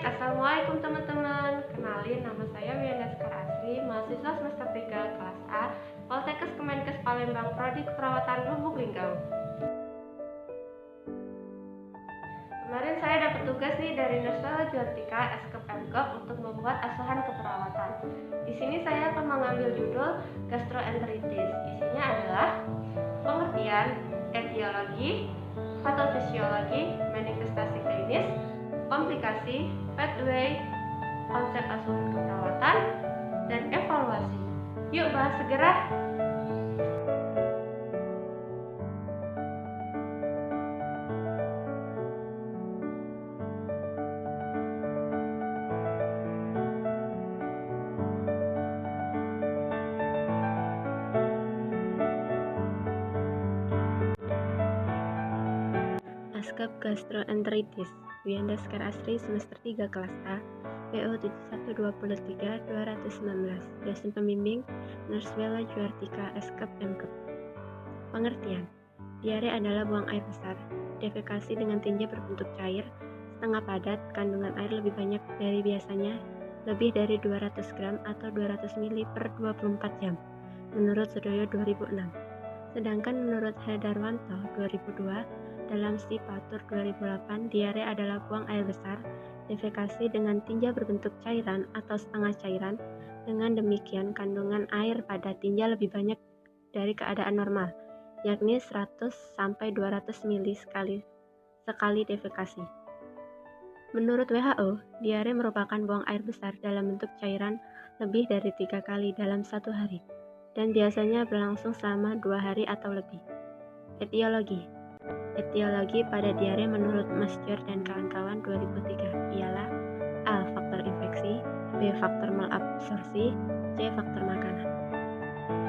Assalamualaikum teman-teman. Kenalin, nama saya Wiana Sekar Asri, mahasiswa semester 3 kelas A, Poltekkes Kemenkes Palembang, Prodi Keperawatan Lubuk Linggau. Kemarin saya dapat tugas nih dari Nursela Juartika Eskep Pemkep untuk membuat asuhan keperawatan. Di sini saya akan mengambil judul gastroenteritis. Isinya adalah pengertian, etiologi, patofisiologi, manifestasi klinis, komplikasi, pathway, konsep asuhan keperawatan, dan evaluasi. Yuk bahas segera. Eskep gastroenteritis, Wiana Sekar Asri, semester 3 kelas A, PO 7123-219, dosen pembimbing Nursela Juartika Eskep Pemkep. Pengertian: diare adalah buang air besar, defekasi dengan tinja berbentuk cair, setengah padat, kandungan air lebih banyak dari biasanya, lebih dari 200 gram atau 200 ml per 24 jam, menurut Sudoyo 2006. Sedangkan menurut Hedarwanto 2002, dalam Stipatur 2008, diare adalah buang air besar, defekasi dengan tinja berbentuk cairan atau setengah cairan. Dengan demikian, kandungan air pada tinja lebih banyak dari keadaan normal, yakni 100-200 ml sekali defekasi. Menurut WHO, diare merupakan buang air besar dalam bentuk cairan lebih dari 3 kali dalam satu hari, dan biasanya berlangsung selama 2 hari atau lebih. Etiologi pada diare menurut Masjur dan kawan-kawan 2003 ialah A. Faktor infeksi, B. Faktor malabsorpsi, C. Faktor makanan.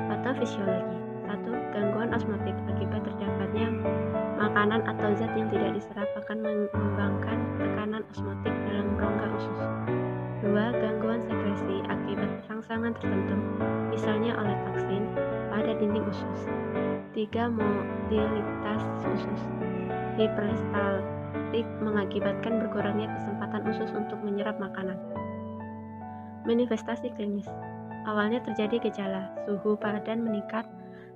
Patofisiologi 1. Gangguan osmotik akibat terdapatnya makanan atau zat yang tidak diserap akan mengembangkan tekanan osmotik dalam rongga usus. 2. Gangguan sekresi akibat rangsangan tertentu, misalnya oleh toksin, pada dinding usus. 3. Motilitas usus. Hiperstaltik mengakibatkan berkurangnya kesempatan usus untuk menyerap makanan. Manifestasi klinis: awalnya terjadi gejala, suhu badan meningkat,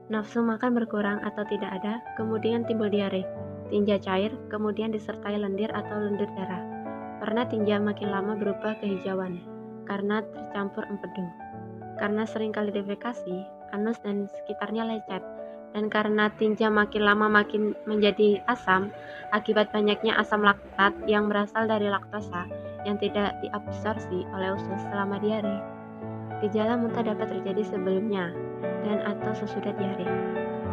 nafsu makan berkurang atau tidak ada, kemudian timbul diare, tinja cair, kemudian disertai lendir atau lendir darah. Karena tinja makin lama berubah kehijauan, karena tercampur empedu, karena sering kali defekasi, anus dan sekitarnya lecet, dan karena tinja makin lama makin menjadi asam akibat banyaknya asam laktat yang berasal dari laktosa yang tidak diabsorpsi oleh usus selama diare. Gejala muntah dapat terjadi sebelumnya dan atau sesudah diare.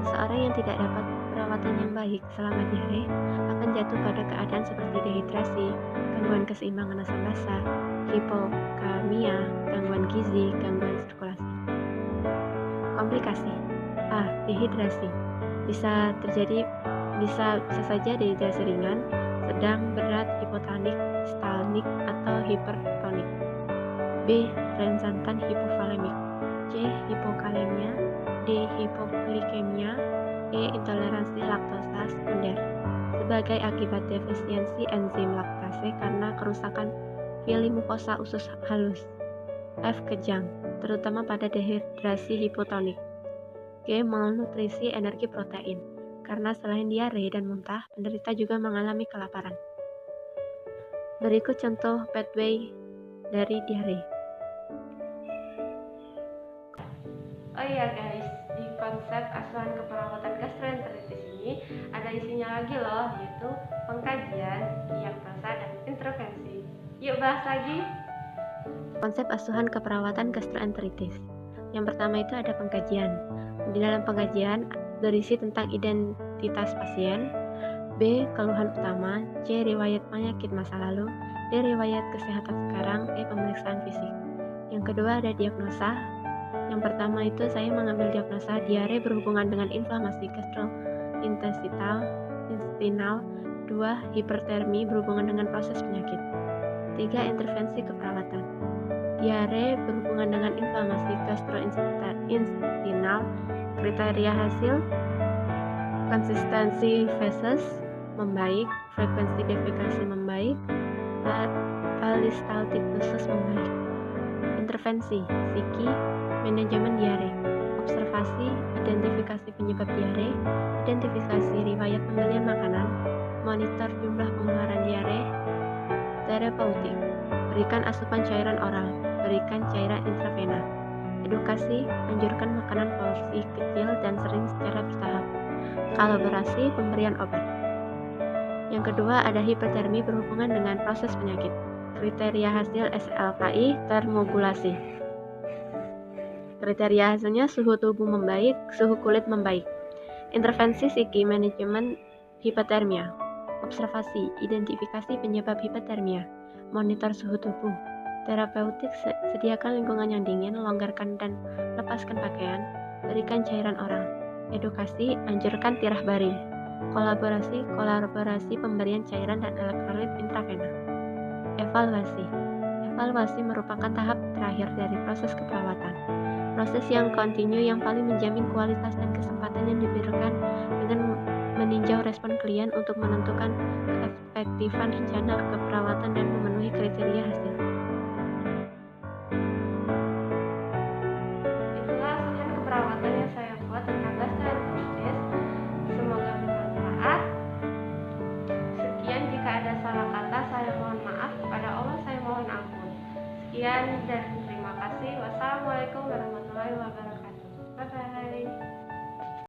Seseorang yang tidak dapat perawatan yang baik selama diare akan jatuh pada keadaan seperti dehidrasi, gangguan keseimbangan asam basa, hipokalmia, gangguan gizi, gangguan sirkulasi. Komplikasi: A. Dehidrasi. Bisa saja dehidrasi ringan, sedang, berat, hipotonik, stalnik, atau hipertonik. B. Rentan hipovolemik. C. Hipokalemia. D. Hipoglikemia. E. Intoleransi laktosa sekunder sebagai akibat defisiensi enzim laktase karena kerusakan fili mukosa usus halus. F. Kejang, terutama pada dehidrasi hipotonik. G. Malnutrisi energi protein, karena selain diare dan muntah, penderita juga mengalami kelaparan. Berikut contoh pathway dari diare. Oh iya guys, di konsep asuhan keperawatan gastroenteritis ini ada isinya lagi loh, yaitu pengkajian, diagnosa, dan intervensi. Yuk bahas lagi. Konsep asuhan keperawatan gastroenteritis. Yang pertama itu ada pengkajian. Di dalam pengkajian berisi tentang identitas pasien, B. Keluhan utama, C. Riwayat penyakit masa lalu, D. Riwayat kesehatan sekarang, E. Pemeriksaan fisik. Yang kedua ada diagnosa. Yang pertama itu saya mengambil diagnosa diare berhubungan dengan inflamasi gastrointestinal. 2. Hipertermi berhubungan dengan proses penyakit. 3. Intervensi keperawatan. Diare berhubungan dengan inflamasi gastrointestinal. Kriteria hasil: konsistensi feses membaik, frekuensi defekasi membaik, peristaltik khusus membaik. Intervensi, psiki, manajemen diare, observasi, identifikasi penyebab diare, identifikasi riwayat pembelian makanan, monitor jumlah pengeluaran diare, terapeutik, berikan asupan cairan oral, berikan cairan intravena, edukasi, anjurkan makanan porsi kecil dan sering secara bertahap, kolaborasi, pemberian obat. Yang kedua ada hipertermi berhubungan dengan proses penyakit. Kriteria hasil SLKI termogulasi. Kriteria hasilnya suhu tubuh membaik, suhu kulit membaik. Intervensi psiki manajemen hipotermia. Observasi, identifikasi penyebab hipotermia. Monitor suhu tubuh. Terapeutik, sediakan lingkungan yang dingin, longgarkan dan lepaskan pakaian. Berikan cairan oral. Edukasi, anjurkan tirah baring. Kolaborasi pemberian cairan dan elektrolit intravena. Evaluasi. Evaluasi merupakan tahap terakhir dari proses keperawatan. Proses yang kontinu yang paling menjamin kualitas dan kesempatan yang diberikan dengan meninjau respon klien untuk menentukan keefektifan rencana keperawatan dan memenuhi kriteria hasil. Itulah asuhan keperawatan yang saya buat tentang gastroenteritis. Semoga bermanfaat. Sekian, jika ada salah kata saya mohon maaf, kepada Allah saya mohon ampun. Sekian dan terima kasih. Wassalamualaikum warahmatullahi wabarakatuh. Bye bye.